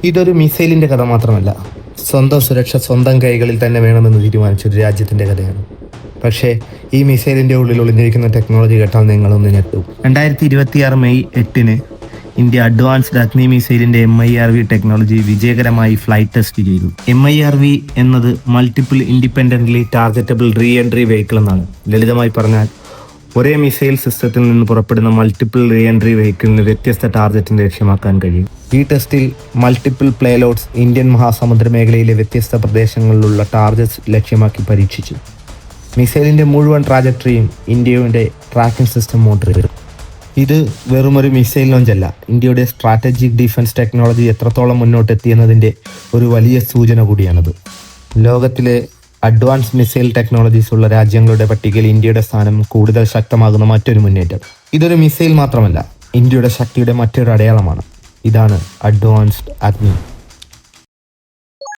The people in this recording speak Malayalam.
ഇതൊരു മിസൈലിൻ്റെ കഥ മാത്രമല്ല, സ്വന്തം സുരക്ഷ സ്വന്തം കൈകളിൽ തന്നെ വേണമെന്ന് തീരുമാനിച്ചൊരു രാജ്യത്തിൻ്റെ കഥയാണ്. പക്ഷേ ഈ മിസൈലിൻ്റെ ഉള്ളിൽ ഒളിഞ്ഞിരിക്കുന്ന ടെക്നോളജി കേട്ടാൽ നിങ്ങളൊന്ന് ഞെട്ടും. 2026 മെയ് 8 ഇന്ത്യ അഡ്വാൻസ്ഡ് അഗ്നി മിസൈലിൻ്റെ MIRV ടെക്നോളജി വിജയകരമായി ഫ്ലൈറ്റ് ടെസ്റ്റ് ചെയ്തു. MIRV എന്നത് multiple independently targetable re entry vehicle എന്നാണ്. ലളിതമായി പറഞ്ഞാൽ ഒരേ മിസൈൽ സിസ്റ്റത്തിൽ നിന്ന് പുറപ്പെടുന്ന മൾട്ടിപ്പിൾ റീ എൻട്രി വെഹിക്കിളിന് വ്യത്യസ്ത ടാർഗറ്റിനെ ലക്ഷ്യമാക്കാൻ കഴിയും. ഈ ടെസ്റ്റിൽ മൾട്ടിപ്പിൾ പ്ലേലോഡ്സ് ഇന്ത്യൻ മഹാസമുദ്ര മേഖലയിലെ വ്യത്യസ്ത പ്രദേശങ്ങളിലുള്ള ടാർഗറ്റ്സ് ലക്ഷ്യമാക്കി പരീക്ഷിച്ചു. മിസൈലിൻ്റെ മുഴുവൻ ട്രാജക്ടറിയും ഇന്ത്യയുടെ ട്രാക്കിംഗ് സിസ്റ്റം മോണിറ്റർ ചെയ്തു. ഇത് വെറുമൊരു മിസൈൽ ലോഞ്ചല്ല, ഇന്ത്യയുടെ സ്ട്രാറ്റജിക് ഡിഫൻസ് ടെക്നോളജി എത്രത്തോളം മുന്നോട്ടെത്തിയെന്നതിൻ്റെ ഒരു വലിയ സൂചന കൂടിയാണത്. ലോകത്തിലെ അഡ്വാൻസ് മിസൈൽ ടെക്നോളജീസ് ഉള്ള രാജ്യങ്ങളുടെ പട്ടികയിൽ ഇന്ത്യയുടെ സ്ഥാനം കൂടുതൽ ശക്തമാകുന്ന മറ്റൊരു മുന്നേറ്റം. ഇതൊരു മിസൈൽ മാത്രമല്ല, ഇന്ത്യയുടെ ശക്തിയുടെ മറ്റൊരു അടയാളമാണ്. ഇതാണ് അഡ്വാൻസ്ഡ് അഗ്നി.